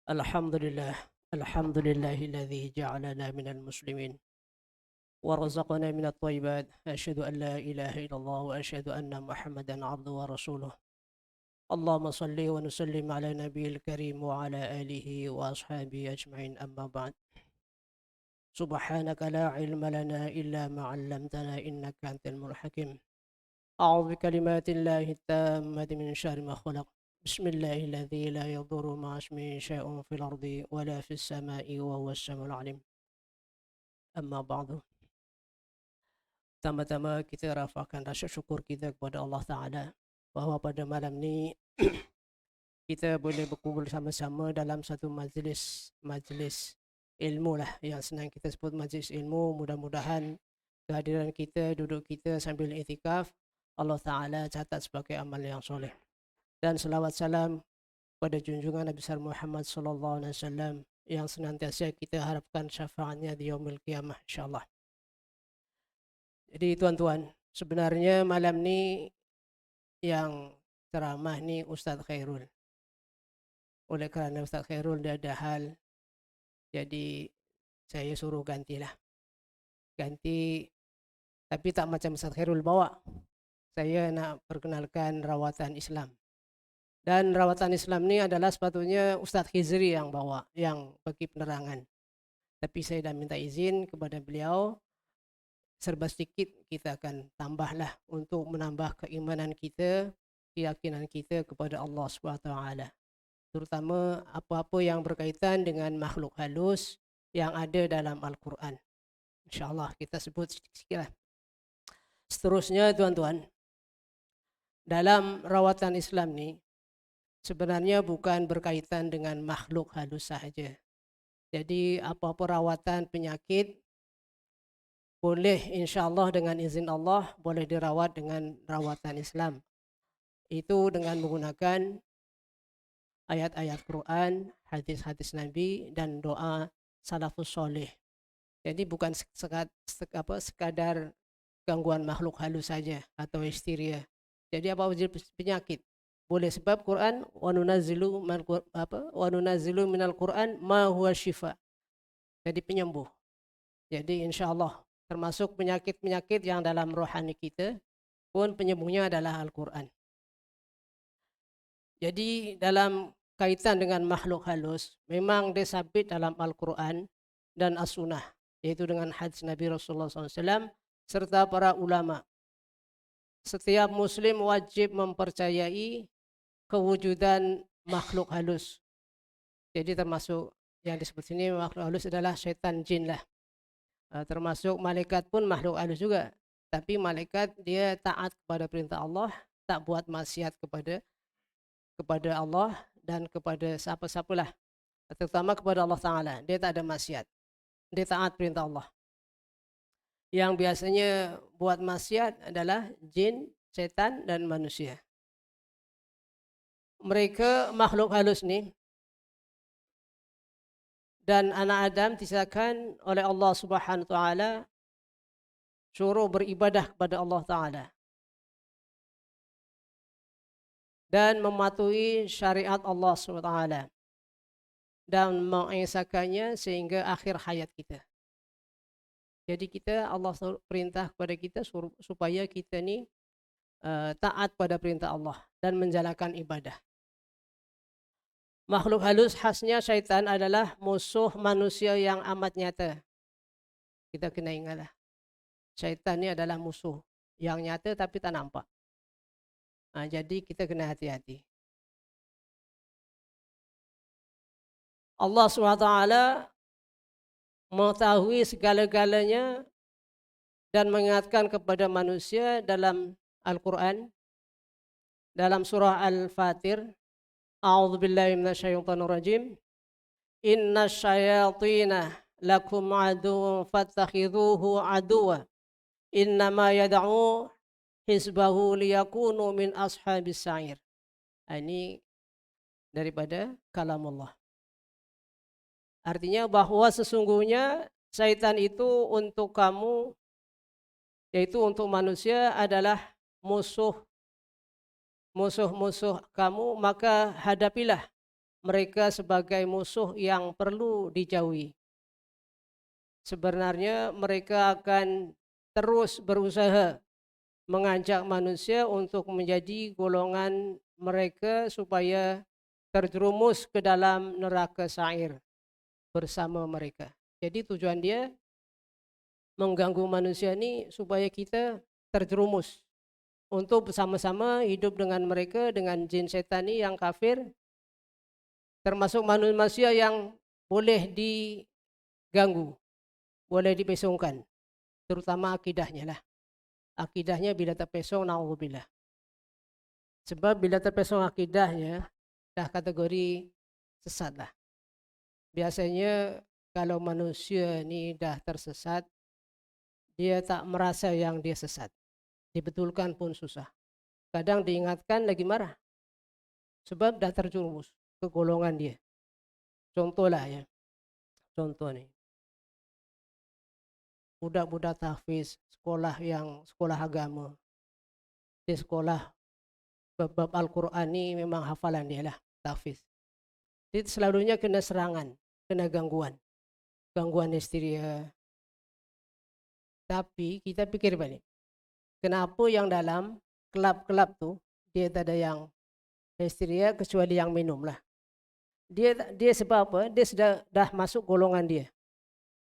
الحمد لله الحمد لله الذي جعلنا من المسلمين ورزقنا من الطيبات أشهد أن لا إله إلا الله وأشهد أن محمدا عبده ورسوله اللهم صل ونسلم على نبي الكريم وعلى آله وأصحابه أجمعين أما بعد سبحانك لا علم لنا إلا ما علمتنا إنك أنت الحكيم أعوذ بكلمات الله التامة من شر ما خلق بسم الله الذي لا يضر مع اسمه شيء في الأرض ولا في السماء وهو السميع العليم أما بعد. Pertama-tama kita rafahkan rasa syukur kita kepada Allah Ta'ala bahawa pada malam ni kita boleh berkumpul sama-sama dalam satu majlis ilmu lah, yang senang kita sebut majlis ilmu. Mudah-mudahan kehadiran kita, duduk kita sambil iktikaf, Allah Ta'ala catat sebagai amal yang soleh. Dan selawat salam pada junjungan Nabi besar Muhammad sallallahu alaihi wasallam yang senantiasa kita harapkan syafaatnya di yaumil qiyamah insyaallah. Jadi tuan-tuan, sebenarnya malam ni yang ceramah ni Ustaz Khairul. Oleh kerana Ustaz Khairul dia ada hal, jadi saya suruh gantilah. Ganti, tapi tak macam Ustaz Khairul bawa. Saya nak perkenalkan rawatan Islam. Dan rawatan Islam ni adalah sepatutnya Ustaz Khizri yang bawa, yang bagi penerangan. Tapi saya dah minta izin kepada beliau, serba sedikit kita akan tambahlah untuk menambah keimanan kita, keyakinan kita kepada Allah SWT. Terutama apa-apa yang berkaitan dengan makhluk halus yang ada dalam Al-Quran. InsyaAllah kita sebut sikit-sikit lah. Seterusnya tuan-tuan, dalam rawatan Islam ni, sebenarnya bukan berkaitan dengan makhluk halus sahaja. Jadi apa-apa rawatan penyakit boleh insyaAllah dengan izin Allah boleh dirawat dengan rawatan Islam. Itu dengan menggunakan ayat-ayat Quran, hadis-hadis Nabi dan doa salafus soleh. Jadi bukan sekadar gangguan makhluk halus saja atau histeria. Jadi apa penyakit boleh, sebab Quran wa nunazzilu minal Quran ma huwa syifa. Jadi penyembuh. Jadi insyaallah termasuk penyakit-penyakit yang dalam rohani kita pun penyembuhnya adalah Al-Quran. Jadi dalam kaitan dengan makhluk halus memang disabit dalam Al-Quran dan As-Sunnah, yaitu dengan hadis Nabi Rasulullah SAW serta para ulama. Setiap muslim wajib mempercayai kewujudan makhluk halus. Jadi termasuk yang disebut sini makhluk halus adalah syaitan, jin lah. Termasuk malaikat pun makhluk halus juga. Tapi malaikat dia taat kepada perintah Allah, tak buat maksiat kepada Allah dan kepada siapa-siapalah. Terutama kepada Allah Ta'ala. Dia tak ada maksiat. Dia taat perintah Allah. Yang biasanya buat maksiat adalah jin, syaitan dan manusia. Mereka makhluk halus ni dan anak Adam diciptakan oleh Allah Subhanahu wa taala suruh beribadah kepada Allah Taala dan mematuhi syariat Allah Subhanahu wa taala dan mengesahkannya sehingga akhir hayat kita. Jadi Allah perintah kepada kita supaya kita ni taat pada perintah Allah dan menjalankan ibadah. Makhluk halus khasnya syaitan adalah musuh manusia yang amat nyata. Kita kena ingatlah. Syaitan ni adalah musuh yang nyata tapi tak nampak. Jadi kita kena hati-hati. Allah SWT mengetahui segala-galanya dan mengingatkan kepada manusia dalam Al-Quran, dalam surah Al-Fatir. A'udzu billahi minasyaitonir rajim. Innasyayatina lakum aduwwun fattakhidhuhu aduwwa. Innama yad'u hizbahu liyakunu min ashabis sa'ir. Ini daripada kalam Allah. Artinya bahwa sesungguhnya syaitan itu untuk kamu, yaitu untuk manusia, adalah musuh kamu, maka hadapilah mereka sebagai musuh yang perlu dijauhi. Sebenarnya mereka akan terus berusaha mengajak manusia untuk menjadi golongan mereka supaya terjerumus ke dalam neraka sa'ir bersama mereka. Jadi tujuan dia mengganggu manusia ini supaya kita terjerumus untuk bersama-sama hidup dengan mereka, dengan jin setan ini yang kafir, termasuk manusia yang boleh diganggu, boleh dipesongkan, terutama akidahnya lah. Akidahnya bila terpesong, na'udzubillah. Sebab bila terpesong akidahnya, dah kategori sesat lah. Biasanya kalau manusia ni dah tersesat, dia tak merasa yang dia sesat. Dibetulkan pun susah. Kadang diingatkan lagi marah. Sebab dah terjerumus ke golongan dia. Contohlah ya. Contoh ni. Budak-budak tahfiz, sekolah agama. Di sekolah bab Al-Quran ni memang hafalan dia lah, tahfiz. Dia selalunya kena serangan, kena gangguan. Gangguan histeria. Tapi kita pikir balik. Kenapa yang dalam kelab-kelab tu, dia tak ada yang histeria kecuali yang minum lah. Dia sebab apa? Dia sudah dah masuk golongan dia.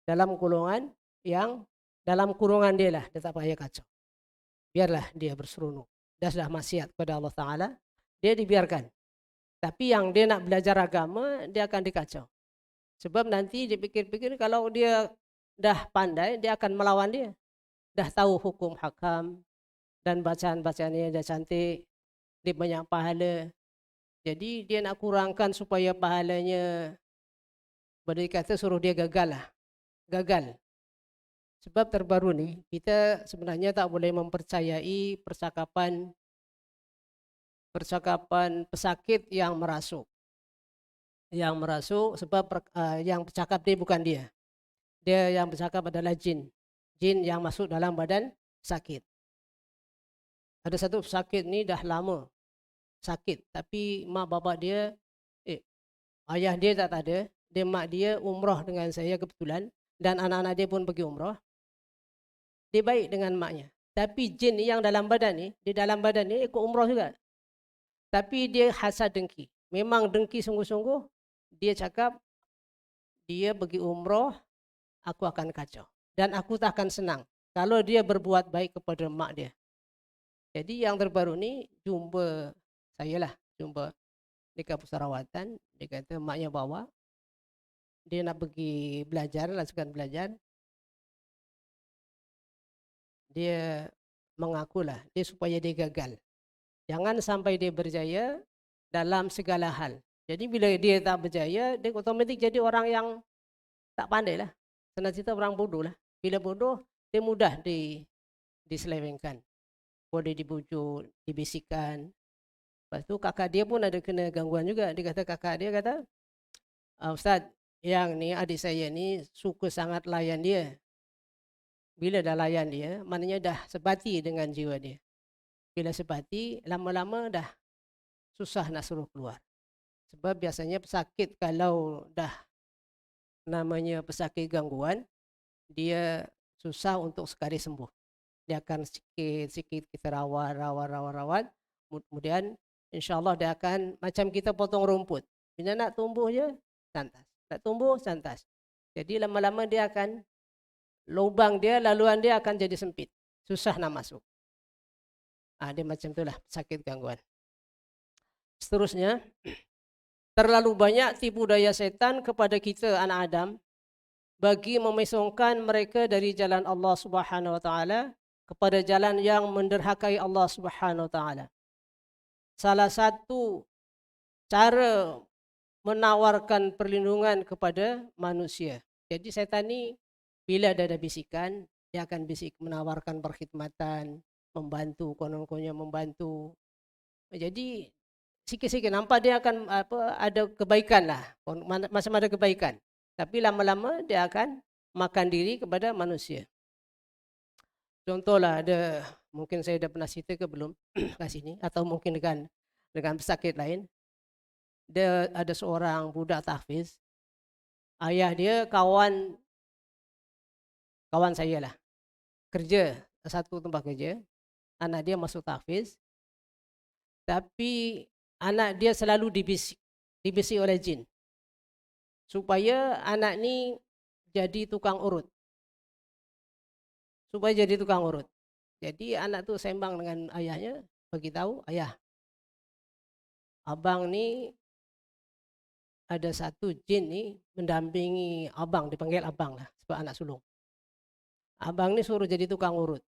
Dalam golongan yang dalam kurungan dia lah. Dia tak payah kacau. Biarlah dia berseronok. Dia sudah maksiat kepada Allah Ta'ala. Dia dibiarkan. Tapi yang dia nak belajar agama, dia akan dikacau. Sebab nanti dia pikir-pikir kalau dia dah pandai, dia akan melawan dia. Dah tahu hukum hakam. Dan bacaan-bacaannya dah cantik. Dia banyak pahala. Jadi dia nak kurangkan supaya pahalanya, boleh kata suruh dia gagal lah. Gagal. Sebab terbaru ni, kita sebenarnya tak boleh mempercayai percakapan pesakit yang merasuk. Yang merasuk sebab yang bercakap dia bukan dia. Dia yang bercakap adalah jin. Jin yang masuk dalam badan sakit. Ada satu pesakit ni dah lama sakit. Tapi mak bapak dia, ayah dia tak ada. Dia mak dia umrah dengan saya kebetulan. Dan anak-anak dia pun pergi umrah. Dia baik dengan maknya. Tapi jin yang dalam badan ni, di dalam badan ni ikut umrah juga. Tapi dia hasad dengki. Memang dengki sungguh-sungguh. Dia cakap, dia pergi umrah, aku akan kacau. Dan aku tak akan senang kalau dia berbuat baik kepada mak dia. Jadi yang terbaru ni, jumpa saya lah. Jumpa dekat pusarawatan. Dia kata maknya bawa. Dia nak pergi belajar, lanjutkan belajar. Dia mengakulah, dia supaya dia gagal. Jangan sampai dia berjaya dalam segala hal. Jadi bila dia tak berjaya, dia otomatik jadi orang yang tak pandai lah. Senang cerita orang bodoh lah. Bila bodoh, dia mudah diselewengkan. Boleh dibujuk, dibisikkan. Lepas tu kakak dia pun ada kena gangguan juga. Dia kata kakak dia kata, Ustaz, yang ni adik saya ni suka sangat layan dia. Bila dah layan dia, maknanya dah sebati dengan jiwa dia. Bila sebati, lama-lama dah susah nak suruh keluar. Sebab biasanya pesakit kalau dah namanya pesakit gangguan, dia susah untuk sekali sembuh. Dia akan sikit-sikit kita rawat. Kemudian insyaAllah dia akan macam kita potong rumput. Bila nak tumbuh je, santas. Nak tumbuh, santas. Jadi lama-lama dia akan, lubang dia, laluan dia akan jadi sempit. Susah nak masuk. Dia macam itulah sakit gangguan. Seterusnya, terlalu banyak tipu daya setan kepada kita anak Adam bagi memesongkan mereka dari jalan Allah Subhanahu wa taala kepada jalan yang menderhakai Allah Subhanahu wa taala. Salah satu cara menawarkan perlindungan kepada manusia. Jadi setan ni bila ada bisikan, dia akan bisik menawarkan perkhidmatan, membantu, konon-kononnya membantu. Jadi sikit-sikit nampak dia akan ada kebaikan lah, macam ada kebaikan. Tapi lama-lama dia akan makan diri kepada manusia. Contohlah ada, mungkin saya dah pernah cerita ke belum kat sini, atau mungkin dengan pesakit lain. Dia ada seorang budak tahfiz, ayah dia kawan kawan saya lah, kerja satu tempat kerja, anak dia masuk tahfiz, tapi anak dia selalu dibisi oleh jin supaya anak ni jadi tukang urut, supaya jadi tukang urut. Jadi anak tu sembang dengan ayahnya, bagi tahu, ayah, abang ni ada satu jin ni mendampingi abang, dipanggil abang lah sebab anak sulung. Abang ni suruh jadi tukang urut,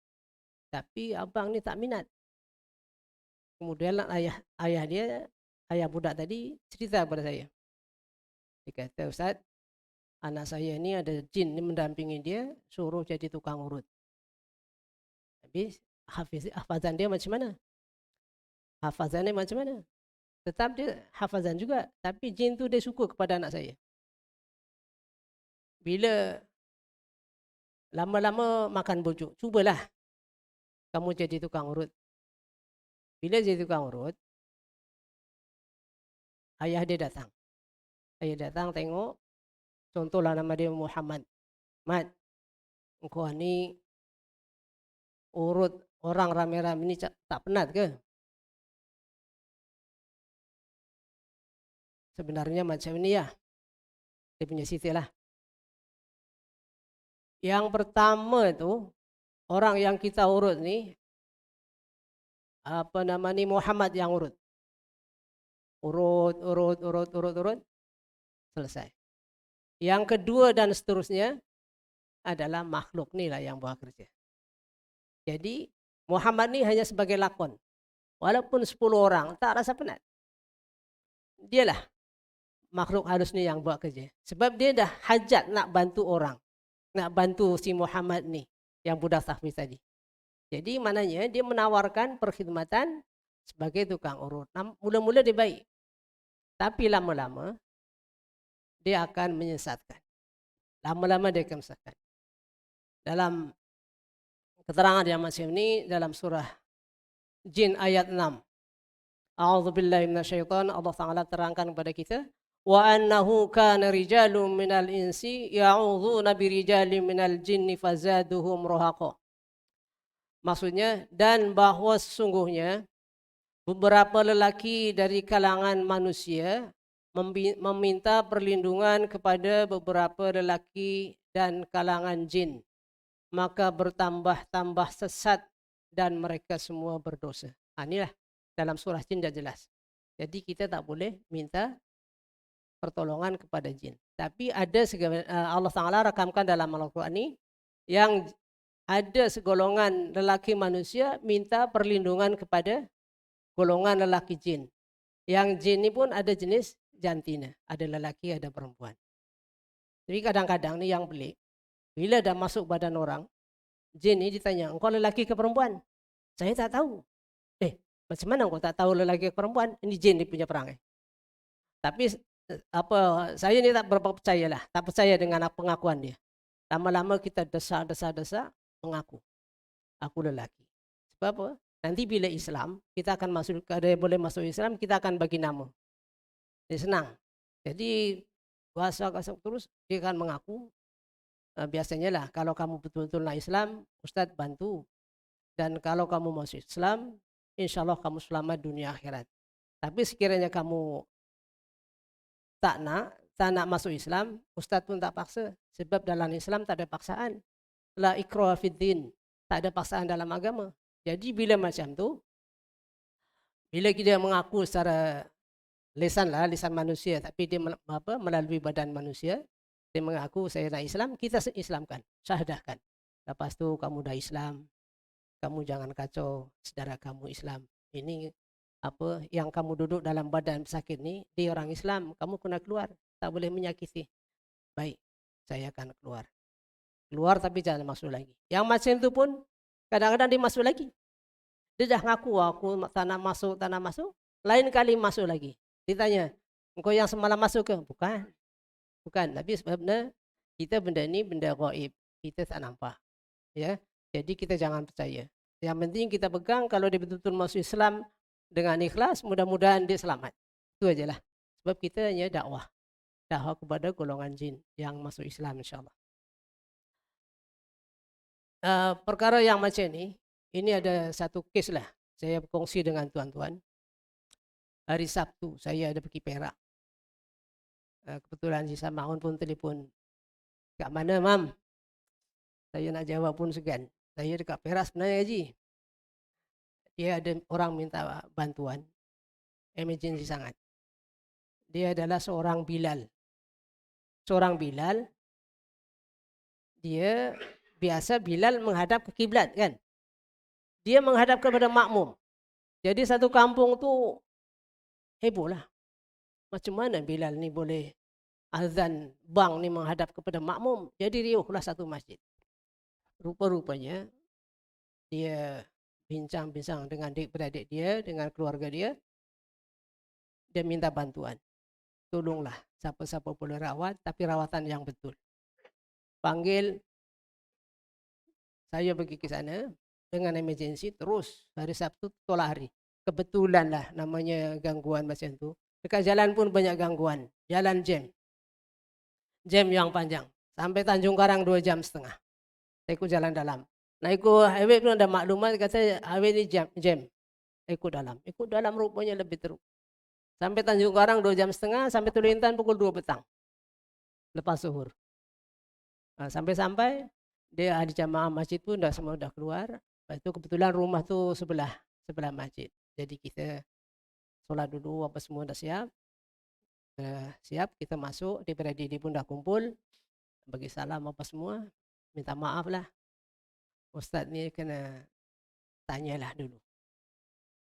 tapi abang ni tak minat. Kemudian ayah dia, ayah budak tadi cerita kepada saya. Dia kata, Ustaz, anak saya ni ada jin ni mendampingi dia, suruh jadi tukang urut. Tapi hafazan dia macam mana? Hafazan dia macam mana? Tetap dia hafazan juga, tapi jin tu dia suka kepada anak saya. Bila lama-lama makan bujuk, cubalah kamu jadi tukang urut. Bila jadi tukang urut, ayah dia datang. Ayah datang tengok, contohlah nama dia Muhammad. Mat, engkau ni urut orang ramai-ramai ni tak penat ke? Sebenarnya macam ni ya, dia punya cerita lah. Yang pertama tu, orang yang kita urut ni, apa nama ni, Muhammad yang urut. Urut, selesai. Yang kedua dan seterusnya adalah makhluk ni lah yang buat kerja. Jadi Muhammad ni hanya sebagai lakon. Walaupun 10 orang tak rasa penat. Dialah makhluk halus ni yang buat kerja. Sebab dia dah hajat nak bantu orang. Nak bantu si Muhammad ni yang budak tahfiz tadi. Jadi maknanya dia menawarkan perkhidmatan sebagai tukang urut. Mula-mula dia baik. Tapi lama-lama dia akan menyesatkan. Lama-lama dia akan menyesatkan. Dalam keterangan yang macam ini dalam surah Jin ayat 6. A'udzubillahi minasyaitan, Allah Ta'ala terangkan kepada kita, wa annahu kana rijalun minal insi ya'udzuuna birijalin minal jinni fazaduhum rahaqa. Maksudnya, dan bahawa sesungguhnya beberapa lelaki dari kalangan manusia meminta perlindungan kepada beberapa lelaki dan kalangan jin, maka bertambah-tambah sesat dan mereka semua berdosa. Inilah dalam surah jin dah jelas. Jadi kita tak boleh minta pertolongan kepada jin. Tapi ada Allah Ta'ala rakamkan dalam Al-Quran ini yang ada segolongan lelaki manusia minta perlindungan kepada golongan lelaki jin. Yang jin ini pun ada jenis jantina, ada lelaki, ada perempuan. Jadi kadang-kadang ni yang pelik, bila dah masuk badan orang, jin ni ditanya, engkau lelaki ke perempuan? Saya tak tahu. Macam mana engkau tak tahu lelaki ke perempuan? Ini jin dia punya perangai. Tapi saya ni tak berapa percayalah, tak percaya dengan pengakuan dia. Lama-lama kita desa mengaku, aku lelaki. Sebab apa? Nanti bila Islam, kita akan masuk, ada yang boleh masuk Islam, kita akan bagi nama. Dia senang. Jadi bahasa terus dia akan mengaku. Biasanya lah kalau kamu betul-betul nak Islam, Ustaz bantu. Dan kalau kamu masuk Islam, insya Allah kamu selamat dunia akhirat. Tapi sekiranya kamu tak nak masuk Islam, Ustaz pun tak paksa. Sebab dalam Islam tak ada paksaan. La ikraha fid din, tak ada paksaan dalam agama. Jadi bila macam tu, bila kita mengaku secara lisan manusia, tapi dia melalui badan manusia, dia mengaku saya nak Islam, kita islamkan, syahadahkan. Lepas tu kamu dah Islam, kamu jangan kacau saudara kamu Islam. Ini yang kamu duduk dalam badan sakit ni, dia orang Islam, kamu kena keluar, tak boleh menyakiti. Baik, saya akan keluar. Keluar tapi jangan masuk lagi. Yang macam itu pun kadang-kadang dia masuk lagi. Dia dah ngaku, aku tak nak masuk. Lain kali masuk lagi. Ditanya, engkau yang semalam masuk ke? Bukan. Tapi sebabnya kita benda ni benda gaib, kita tak nampak. Ya, jadi kita jangan percaya. Yang penting kita pegang kalau dia betul-betul masuk Islam dengan ikhlas, mudah-mudahan dia selamat. Itu ajalah. Sebab kita hanya dakwah kepada golongan jin yang masuk Islam insyaAllah. Perkara yang macam ini ada satu kes lah. Saya berkongsi dengan tuan-tuan. Hari Sabtu saya ada pergi Perak. Kebetulan si Samaun pun telefon. Kat mana, Mam? Saya nak jawab pun segan. Saya dekat Perak sebenarnya, Haji. Dia ada orang minta bantuan. Emergency sangat. Dia adalah seorang Bilal. Seorang Bilal, dia biasa Bilal menghadap ke kiblat kan. Dia menghadap kepada makmum. Jadi satu kampung tu heboh lah. Macam mana Bilal ni boleh azan bang ni menghadap kepada makmum. Jadi riuhlah satu masjid. Rupa-rupanya dia bincang-bincang dengan adik-beradik dia, dengan keluarga dia. Dia minta bantuan. Tolonglah siapa-siapa boleh rawat, tapi rawatan yang betul. Panggil, saya pergi ke sana dengan emergency, terus hari Sabtu tolak hari. Kebetulan lah namanya gangguan macam tu. Dekat jalan pun banyak gangguan. Jalan jam. Jam yang panjang. Sampai Tanjung Karang 2,5 jam. Saya ikut jalan dalam. Nah ikut highway pun ada maklumat kata highway ni jam. Ikut dalam. Ikut dalam rupanya lebih teruk. Sampai Tanjung Karang 2,5 jam. Sampai Tulu Intan pukul 2 petang. Lepas zuhur. Nah, sampai-sampai dia ahli jamaah masjid pun dah semua dah keluar. Lepas itu kebetulan rumah tu sebelah masjid. Jadi kita solat dulu, apa semua dah siap. Siap, kita masuk, adik-beradik pun dah kumpul. Bagi salam apa semua. Minta maaf lah. Ustaz ni kena tanyalah dulu.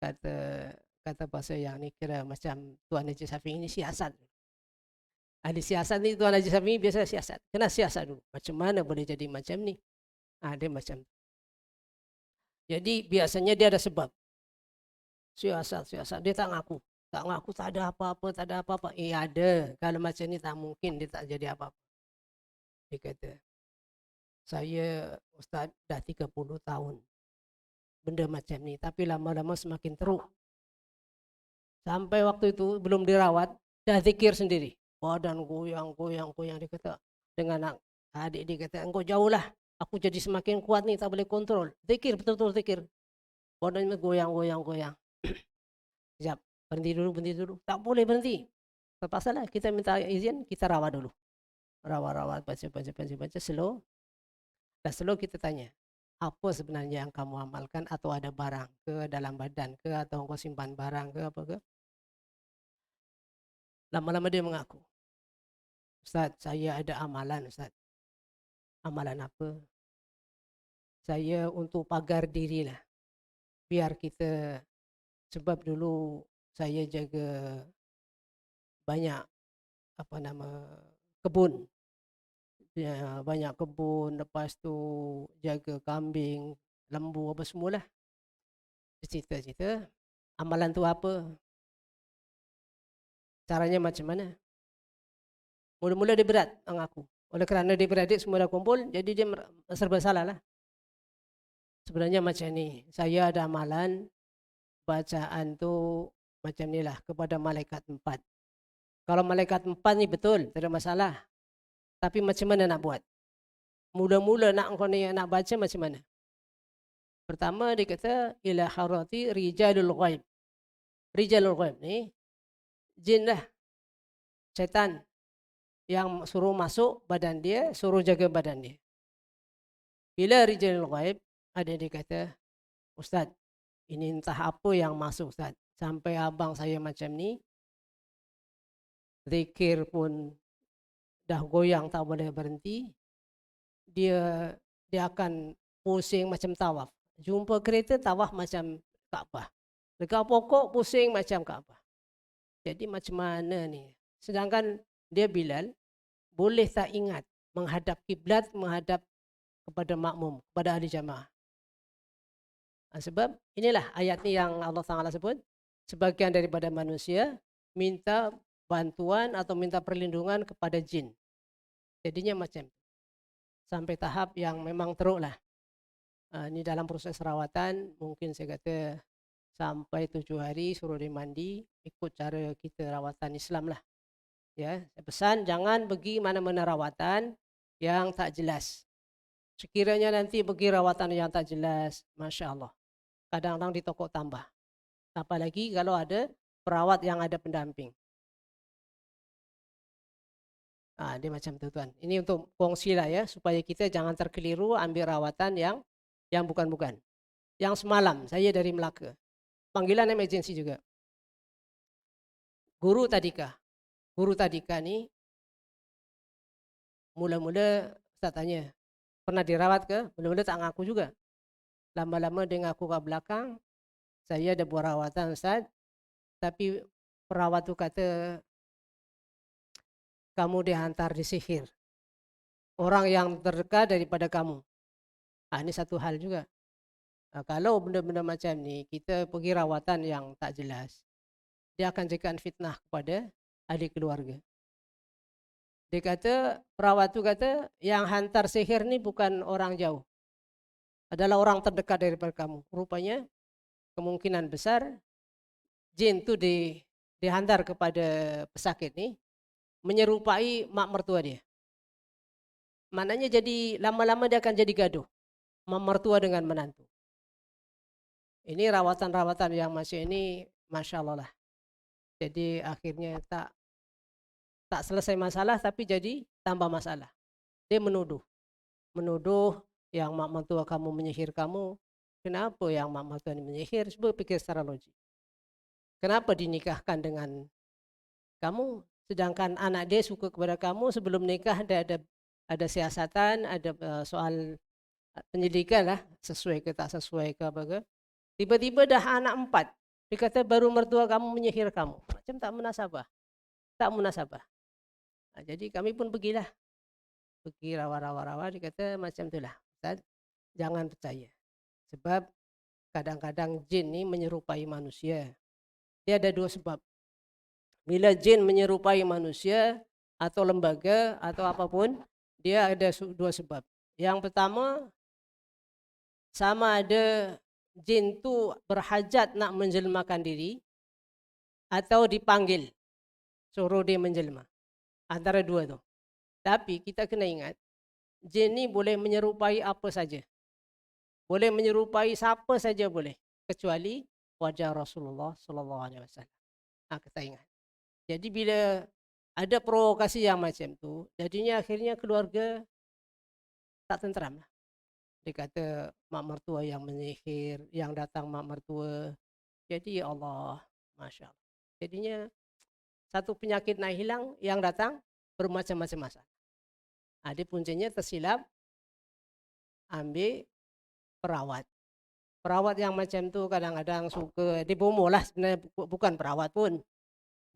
Kata bahasa yang ni kira macam Tuan Haji Syafiq ini siasat. Ahli siasat ni Tuan Haji Syafiq biasa siasat. Kena siasat dulu. Macam mana boleh jadi macam ni? Dia macam. Jadi biasanya dia ada sebab. Siasat. Dia tak ngaku. Tak ada apa-apa. Ada. Kalau macam ni tak mungkin dia tak jadi apa-apa. Dia kata, saya Ustaz dah 30 tahun. Benda macam ni. Tapi lama-lama semakin teruk. Sampai waktu itu belum dirawat. Dah zikir sendiri. Badan goyang. Dia kata. Dengan adik dia kata, engkau jauh lah. Aku jadi semakin kuat ni. Tak boleh kontrol. Zikir, betul-betul zikir. Badannya goyang. Sekejap. Berhenti dulu. Tak boleh berhenti. Terpaksa lah. Kita minta izin. Kita rawat dulu. Rawat. Baca. Slow. Dah slow kita tanya. Apa sebenarnya yang kamu amalkan? Atau ada barang ke dalam badan ke? Atau kau simpan barang ke apa ke? Lama-lama dia mengaku. Ustaz, saya ada amalan Ustaz. Amalan apa? Saya untuk pagar diri lah. Biar kita, sebab dulu saya jaga banyak kebun. Ya, banyak kebun, lepas tu jaga kambing, lembu apa semualah. Cerita. Amalan tu apa? Caranya macam mana? Mula-mula dia berat mengaku. Oleh kerana dia beradik semua dah kumpul, jadi dia serba salah lah. Sebenarnya macam ni, saya ada amalan, bacaan tu macam ni lah, kepada malaikat 4. Kalau malaikat 4 ni betul, tak ada masalah. Tapi macam mana nak buat? Mula-mula nak baca macam mana? Pertama dia kata, ila harati rijalul ghaib. Rijalul ghaib ni, jin lah, syaitan. Yang suruh masuk badan dia, suruh jaga badan dia. Bila rijalul ghaib, ada dia kata, Ustaz, ini entah apa yang masuk Ustaz. Sampai abang saya macam ni, zikir pun dah goyang tak boleh berhenti. Dia akan pusing macam tawaf. Jumpa kereta tawaf macam Kaabah. Dekat pokok pusing macam Kaabah. Jadi macam mana ni? Sedangkan dia Bilal boleh tak ingat menghadap kiblat, menghadap kepada makmum, kepada ahli jamaah. Sebab inilah ayat ni yang Allah Ta'ala sebut, sebagian daripada manusia minta bantuan atau minta perlindungan kepada jin. Jadinya macam sampai tahap yang memang teruk lah. Ini dalam proses rawatan mungkin saya kata sampai 7 hari suruh dia mandi, ikut cara kita rawatan Islam lah. Ya, saya pesan jangan pergi mana-mana rawatan yang tak jelas. Sekiranya nanti pergi rawatan yang tak jelas, Masya Allah, kadang-kadang di toko tambah. Apalagi kalau ada perawat yang ada pendamping. Dia macam tu tuan. Ini untuk kongsi lah ya, supaya kita jangan terkeliru ambil rawatan yang bukan-bukan. Yang semalam saya dari Melaka, panggilan emergensi juga. Guru tadika ni mula-mula Ustaz tanya, pernah dirawat ke? Mula-mula tak ngaku juga. Lama-lama dia ngaku kat belakang, saya ada buat rawatan Ustaz, tapi perawat tu kata kamu dihantar disihir. Orang yang terdekat daripada kamu. Ini satu hal juga. Kalau benda-benda macam ni, kita pergi rawatan yang tak jelas, dia akan jadikan fitnah kepada ahli keluarga. Dia kata, perawat tu kata, yang hantar sihir ni bukan orang jauh. Adalah orang terdekat daripada kamu. Rupanya, kemungkinan besar, jin tu dihantar kepada pesakit ni, menyerupai mak mertua dia. Maknanya jadi lama-lama dia akan jadi gaduh, mak mertua dengan menantu. Ini rawatan-rawatan yang masih ini, Masya Allah lah. Jadi akhirnya tak selesai masalah, tapi jadi tambah masalah. Dia menuduh yang mak mertua kamu menyihir kamu. Kenapa yang mak mertua ini menyihir? Coba pikir secara logik. Kenapa dinikahkan dengan kamu? Sedangkan anak dia suka kepada kamu, sebelum nikah ada siasatan, ada soal penyelidikan lah, sesuai ke tak sesuai ke apa ke. Tiba-tiba dah anak 4. Dia kata baru mertua kamu menyihir kamu. Macam tak munasabah. Tak munasabah. Jadi kami pun pergi rawa-rawa. Dia kata macam itulah. Ustaz, jangan percaya. Sebab kadang-kadang jin ni menyerupai manusia. Dia ada 2 sebab. Bila jin menyerupai manusia atau lembaga atau apapun, dia ada 2 sebab. Yang pertama, sama ada jin tu berhajat nak menjelmakan diri atau dipanggil suruh dia menjelma. Antara 2 tu. Tapi kita kena ingat, jin ni boleh menyerupai apa saja. Boleh menyerupai siapa saja boleh, kecuali wajah Rasulullah sallallahu alaihi wasallam. Kita ingat. Jadi bila ada provokasi yang macam tu, jadinya akhirnya keluarga tak tenteram lah. Dia kata mak mertua yang menyihir, yang datang mak mertua. Jadi ya Allah, Masya Allah. Jadinya satu penyakit nak hilang, yang datang bermacam-macam masalah. Dia puncanya tersilap ambil perawat. Perawat yang macam tu kadang-kadang suka, dia bomoh lah sebenarnya, bukan perawat pun.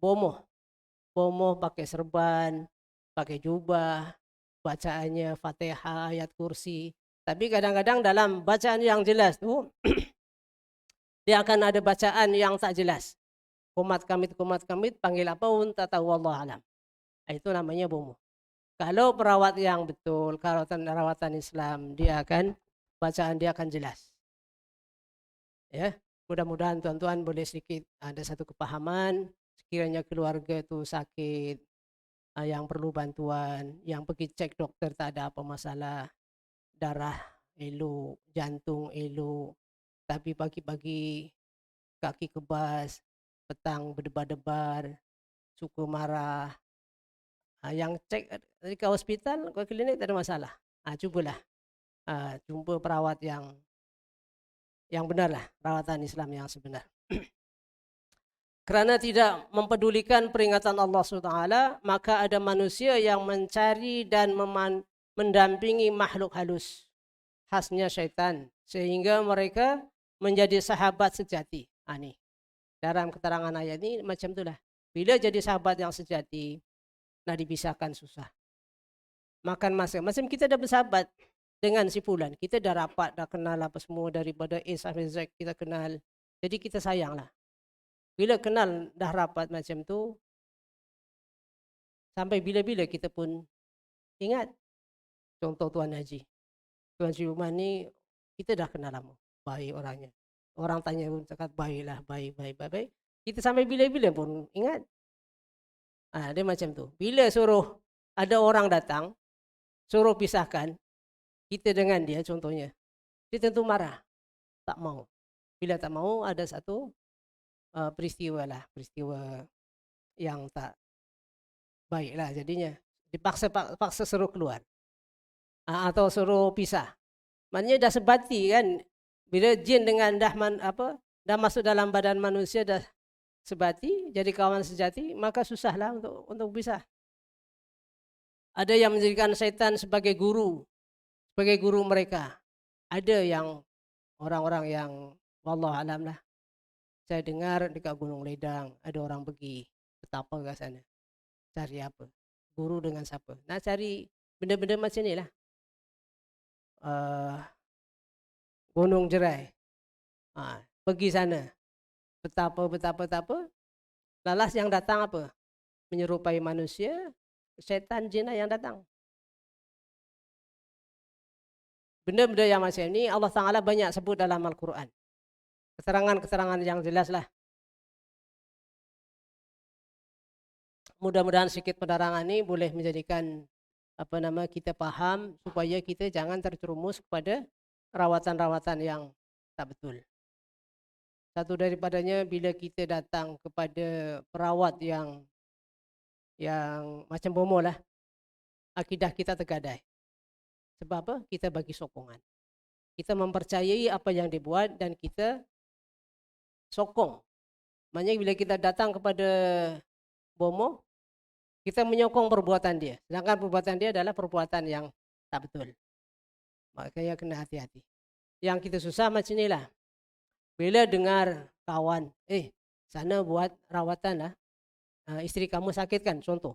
Bomoh pakai serban, pakai jubah, bacaannya Fatihah, ayat kursi. Tapi kadang-kadang dalam bacaan yang jelas tu, dia akan ada bacaan yang tak jelas. Komat kamit, panggil apa pun tak tahu, Allah alam. Itu namanya bomoh. Kalau perawat yang betul, kalau rawatan Islam, bacaan dia akan jelas. Ya, mudah-mudahan tuan-tuan boleh sedikit ada satu kepahaman. Sekiranya keluarga itu sakit, yang perlu bantuan, yang pergi cek dokter tak ada apa masalah, darah elok, jantung elok, tapi pagi-pagi kaki kebas, petang berdebar-debar, suka marah, yang cek ke hospital, ke klinik tak ada masalah. Cubalah jumpa perawat yang benar lah, rawatan Islam yang sebenar. Kerana tidak mempedulikan peringatan Allah SWT, maka ada manusia yang mencari dan mendampingi makhluk halus, khasnya syaitan, sehingga mereka menjadi sahabat sejati. Ini dalam keterangan ayat ini macam itulah. Bila jadi sahabat yang sejati, nak dipisahkan susah. Makan masing-masing kita dah bersahabat dengan si fulan, kita dah rapat, dah kenal apa semua, daripada A sampai Z kita kenal. Jadi kita sayanglah. Bila kenal dah rapat macam tu, sampai bila-bila kita pun ingat. Contoh Tuan Haji. Tuan Haji Umar ni kita dah kenal lama, baik orangnya. Orang tanya pun cakap baiklah, baik, baik, baik, baik. Kita sampai bila-bila pun ingat. Dia macam tu. Bila suruh ada orang datang, suruh pisahkan kita dengan dia contohnya, dia tentu marah, tak mau. Bila tak mau ada satu peristiwa lah, peristiwa yang tak baik lah jadinya. Dipaksa paksa suruh keluar. Atau suruh pisah. Maknanya dah sebati kan. Bila jin dengan dah masuk dalam badan manusia dah sebati, jadi kawan sejati, maka susahlah untuk pisah. Ada yang menjadikan syaitan sebagai guru mereka. Ada yang orang-orang yang wallahu alam lah. Saya dengar dekat Gunung Ledang ada orang pergi betapa ke sana. Cari apa? Guru dengan siapa? Nak cari benda-benda macam ni lah. Gunung Jerai. Pergi sana. Betapa. Lalas yang datang apa? Menyerupai manusia, syaitan jin yang datang. Benda-benda yang macam ni Allah Ta'ala banyak sebut dalam Al-Quran. Keterangan-keterangan yang jelas lah. Mudah-mudahan sedikit penerangan ini boleh menjadikan kita paham supaya kita jangan terjerumus kepada rawatan-rawatan yang tak betul. Satu daripadanya bila kita datang kepada perawat yang macam bomoh lah, akidah kita tergadai. Sebab apa? Kita bagi sokongan. Kita mempercayai apa yang dibuat dan kita sokong. Maknanya bila kita datang kepada bomoh, kita menyokong perbuatan dia. Sedangkan perbuatan dia adalah perbuatan yang tak betul. Makanya kena hati-hati. Yang kita susah macam inilah. Bila dengar kawan, sana buat rawatan lah. Isteri kamu sakit kan, contoh.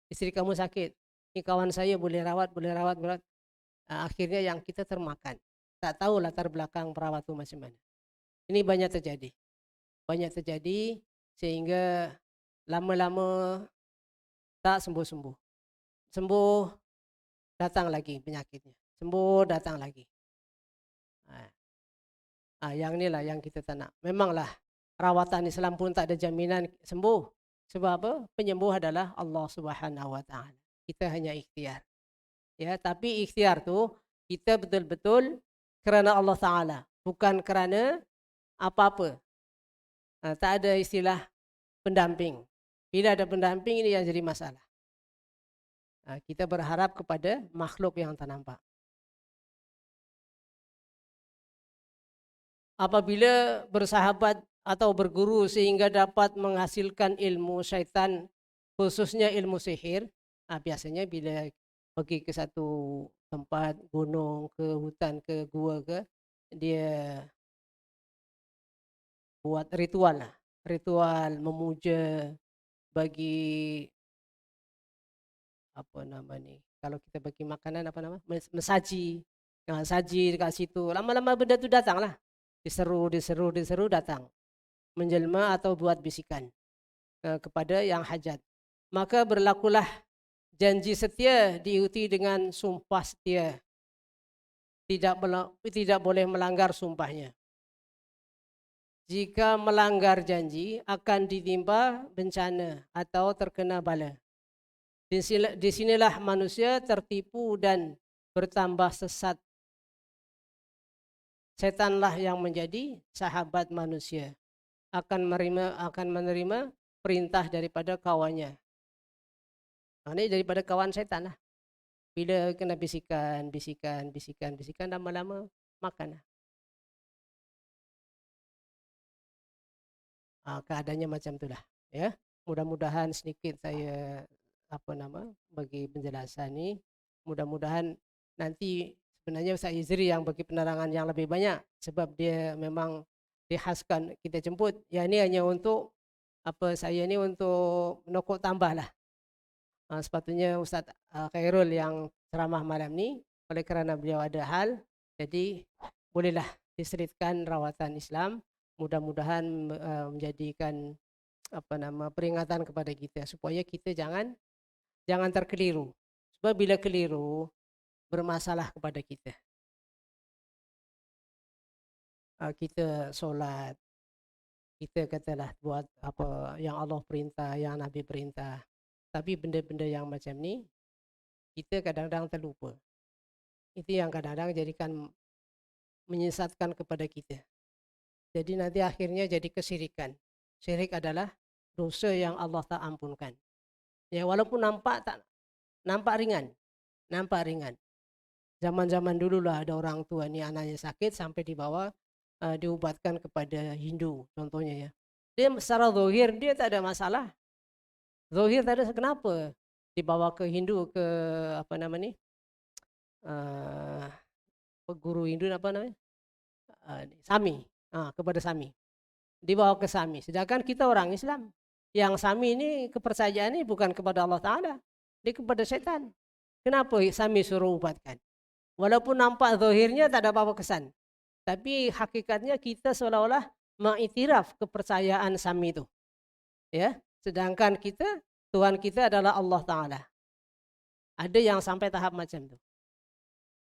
Isteri kamu sakit. Ini kawan saya boleh rawat. Akhirnya yang kita termakan. Tak tahu latar belakang perawat itu macam mana. Ini banyak terjadi sehingga lama-lama tak sembuh-sembuh. Sembuh, datang lagi penyakitnya. Sembuh, datang lagi. Yang inilah yang kita tak nak. Memanglah rawatan Islam pun tak ada jaminan sembuh. Sebab apa? Penyembuh adalah Allah Subhanahu Wa Taala. Kita hanya ikhtiar. Ya, tapi ikhtiar tu kita betul-betul kerana Allah Taala, bukan kerana apa-apa. Tak ada istilah pendamping. Bila ada pendamping ini yang jadi masalah. Kita berharap kepada makhluk yang tak nampak. Apabila bersahabat atau berguru sehingga dapat menghasilkan ilmu syaitan, khususnya ilmu sihir, biasanya bila pergi ke satu tempat, gunung, ke hutan, ke gua dia buat ritual lah. Ritual memuja bagi kalau kita bagi makanan mensaji. Saji dekat situ. Lama-lama benda tu datang lah. Diseru datang. Menjelma atau buat bisikan kepada yang hajat. Maka berlakulah janji setia diikuti dengan sumpah setia. Tidak boleh melanggar sumpahnya. Jika melanggar janji akan ditimpa bencana atau terkena bala. Di sinilah manusia tertipu dan bertambah sesat. Setanlah yang menjadi sahabat manusia. Akan menerima perintah daripada kawannya. Ini daripada kawan setan lah. Bila kena bisikan, lama-lama makan lah. Keadaannya macam itulah. Ya, mudah-mudahan sedikit saya bagi penjelasan ini. Mudah-mudahan nanti sebenarnya Ustaz Izri yang bagi penerangan yang lebih banyak sebab dia memang dihaskan kita jemput. Ya ini hanya untuk saya ini untuk menokok tambah lah. Sepatutnya Ustaz Khairul yang ceramah malam ni oleh kerana beliau ada hal, jadi bolehlah diselitkan rawatan Islam. Mudah-mudahan menjadikan peringatan kepada kita supaya kita jangan terkeliru. Sebab bila keliru bermasalah kepada kita. kita solat, kita katalah buat apa yang Allah perintah, yang Nabi perintah. Tapi benda-benda yang macam ni, kita kadang-kadang terlupa. Itu yang kadang-kadang jadikan menyesatkan kepada kita. Jadi nanti akhirnya jadi kesyirikan. Syirik adalah dosa yang Allah tak ampunkan. Ya walaupun nampak ringan, nampak ringan. Zaman-zaman dulu lah ada orang tua ni anaknya sakit sampai dibawa diubatkan kepada Hindu contohnya ya. Dia secara zahir dia tak ada masalah. Zahir tak ada, kenapa dibawa ke Hindu, ke apa nama ni? Guru Hindu apa namanya? Sami. Kepada Sami. Dibawa ke Sami. Sedangkan kita orang Islam. Yang Sami ini kepercayaan ini bukan kepada Allah Ta'ala. Dia kepada setan. Kenapa Sami suruh ubatkan? Walaupun nampak zahirnya tak ada apa-apa kesan. Tapi hakikatnya kita seolah-olah mengiktiraf kepercayaan Sami itu. Ya, sedangkan kita, Tuhan kita adalah Allah Ta'ala. Ada yang sampai tahap macam itu.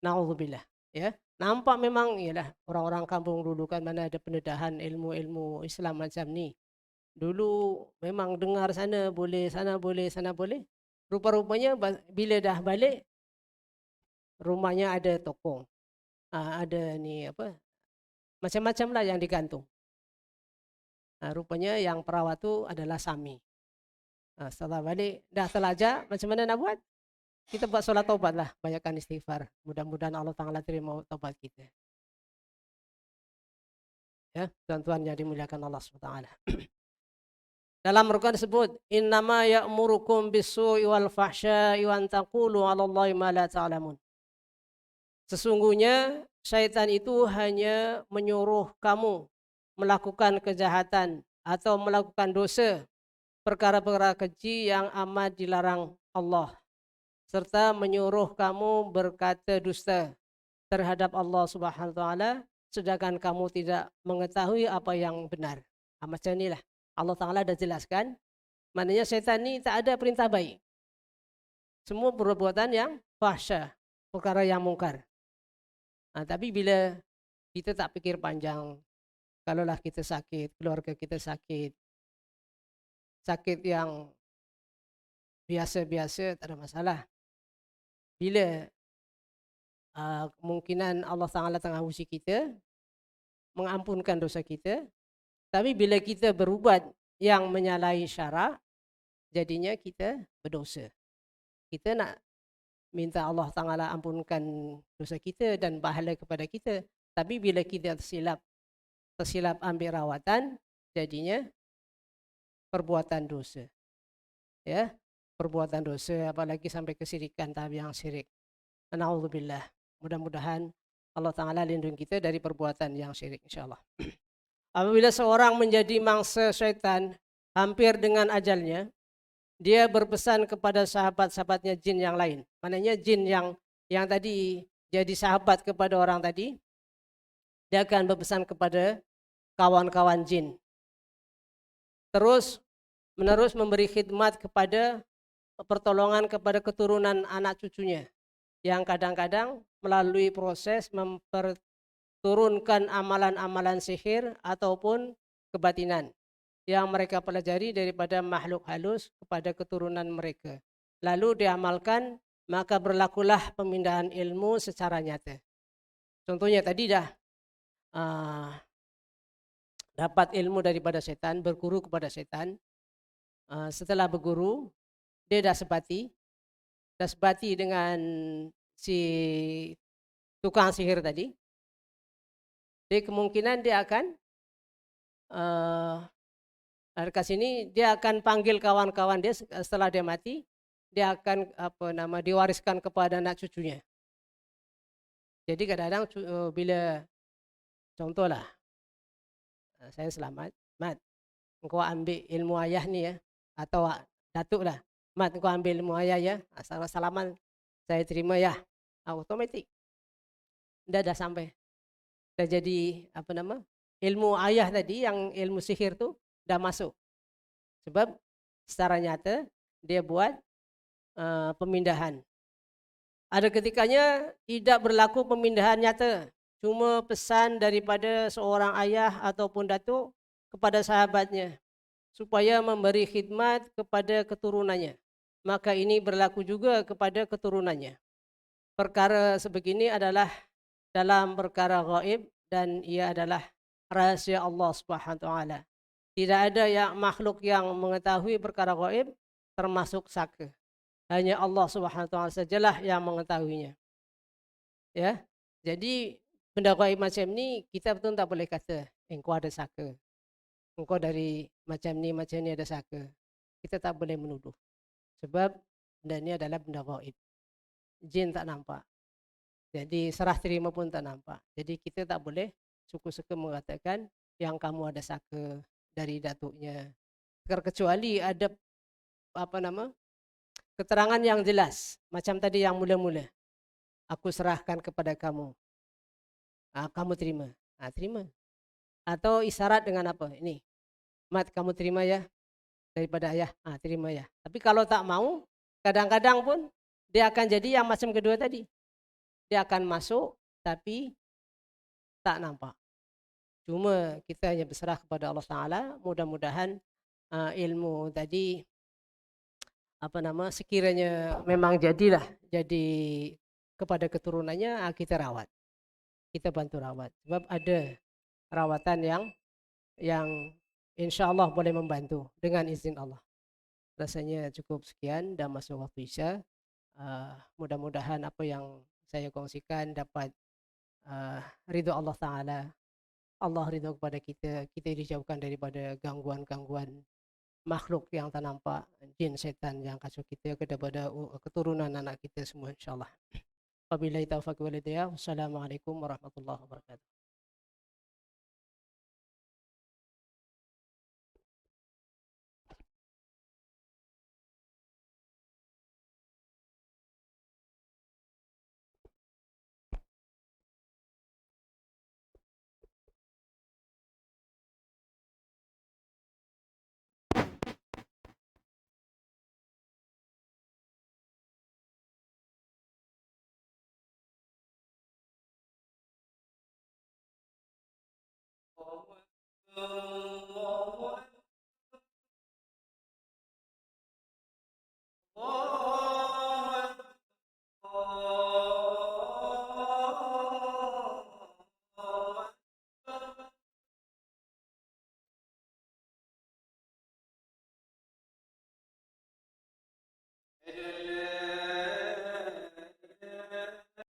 Na'udzubillah. Ya, nampak memang ialah orang-orang kampung dulu kan mana ada pendedahan ilmu-ilmu Islam macam ni. Dulu memang dengar sana boleh, sana boleh, sana boleh. Rupa-rupanya bila dah balik, rumahnya ada tokong. Ada ni apa, macam-macam lah yang digantung. Rupanya yang perawat tu adalah Sami. Setelah balik, dah terlajar, macam mana nak buat? Kita buat solat taubat lah, banyakkan istighfar. Mudah-mudahan Allah Ta'ala terima taubat kita. Ya, tuan-tuan yang dimuliakan Allah SWT. Dalam Al-Quran disebut, innama ya'murukum bis-su'i wal fahsya'i wa an taqulu 'ala Allahi ma la ta'lamun. Sesungguhnya syaitan itu hanya menyuruh kamu melakukan kejahatan atau melakukan dosa, perkara-perkara keji yang amat dilarang Allah, serta menyuruh kamu berkata dusta terhadap Allah Subhanahu wa taala sedangkan kamu tidak mengetahui apa yang benar. Macam inilah Allah Taala dah jelaskan, maknanya syaitan ni tak ada perintah baik. Semua perbuatan yang fahsya, perkara yang mungkar. Tapi bila kita tak fikir panjang, kalaulah kita sakit, keluarga kita sakit, sakit yang biasa-biasa tak ada masalah. Bila kemungkinan Allah Ta'ala tengah uji kita, mengampunkan dosa kita, tapi bila kita berubat yang menyalahi syarak, jadinya kita berdosa. Kita nak minta Allah Ta'ala ampunkan dosa kita dan pahala kepada kita, tapi bila kita tersilap ambil rawatan, jadinya perbuatan dosa. Ya, perbuatan dosa, apalagi sampai kesyirikan, tahap yang syirik. Na'udzubillah. Mudah-mudahan Allah Ta'ala lindungi kita dari perbuatan yang syirik, insyaAllah. Apabila seorang menjadi mangsa syaitan hampir dengan ajalnya, dia berpesan kepada sahabat-sahabatnya jin yang lain. Maknanya jin yang tadi jadi sahabat kepada orang tadi, dia akan berpesan kepada kawan-kawan jin. Terus menerus memberi khidmat kepada pertolongan kepada keturunan anak cucunya, yang kadang-kadang melalui proses memperturunkan amalan-amalan sihir ataupun kebatinan yang mereka pelajari daripada makhluk halus kepada keturunan mereka. Lalu diamalkan, maka berlakulah pemindahan ilmu secara nyata. Contohnya tadi dah dapat ilmu daripada setan, berguru kepada setan. Setelah berguru, dia dah sebati dengan si tukang sihir tadi. Jadi kemungkinan dia akan dekat sini dia akan panggil kawan-kawan dia setelah dia mati, dia akan diwariskan kepada anak cucunya. Jadi kadang-kadang bila contohlah saya selamat, Mat, engkau ambil ilmu ayah ni ya, atau datuk lah, Mat engkau ambil ilmu ayah ya, salaman saya terima ya, otomatik dah sampai, dah jadi ilmu ayah tadi yang ilmu sihir tu dah masuk. Sebab secara nyata dia buat pemindahan. Ada ketikanya tidak berlaku pemindahan nyata, cuma pesan daripada seorang ayah ataupun datuk kepada sahabatnya supaya memberi khidmat kepada keturunannya. Maka ini berlaku juga kepada keturunannya. Perkara sebegini adalah dalam perkara gaib dan ia adalah rahasia Allah Subhanahu wa taala. Tidak ada yang makhluk yang mengetahui perkara gaib termasuk saka. Hanya Allah Subhanahu wa taala sajalah yang mengetahuinya. Ya. Jadi benda gaib macam ni kita betul tak boleh kata engkau ada saka. Engkau dari macam ni ada saka. Kita tak boleh menuduh. Sebab benda ni adalah benda gaib. Jin tak nampak. Jadi serah terima pun tak nampak. Jadi kita tak boleh suka-suka mengatakan yang kamu ada saka dari datuknya. Kecuali ada apa nama keterangan yang jelas. Macam tadi yang mula-mula. Aku serahkan kepada kamu. Kamu terima. Terima. Atau isyarat dengan apa? Ini. Mat, kamu terima ya daripada ayah. Terima ya. Tapi kalau tak mau, kadang-kadang pun dia akan jadi yang macam kedua tadi. Dia akan masuk tapi tak nampak. Cuma kita hanya berserah kepada Allah Taala. Mudah-mudahan ilmu tadi sekiranya memang jadilah jadi kepada keturunannya, kita rawat. Kita bantu rawat. Sebab ada rawatan yang insya Allah boleh membantu dengan izin Allah. Rasanya cukup sekian dan masuk waktu Isya. Mudah-mudahan apa yang saya kongsikan dapat ridho Allah Ta'ala. Allah ridho kepada kita. Kita dijauhkan daripada gangguan-gangguan makhluk yang tak nampak. Jin, setan yang kacau kita kepada keturunan anak kita semua insyaAllah. Wabillahi taufiq wal hidayah. Wassalamualaikum warahmatullahi wabarakatuh.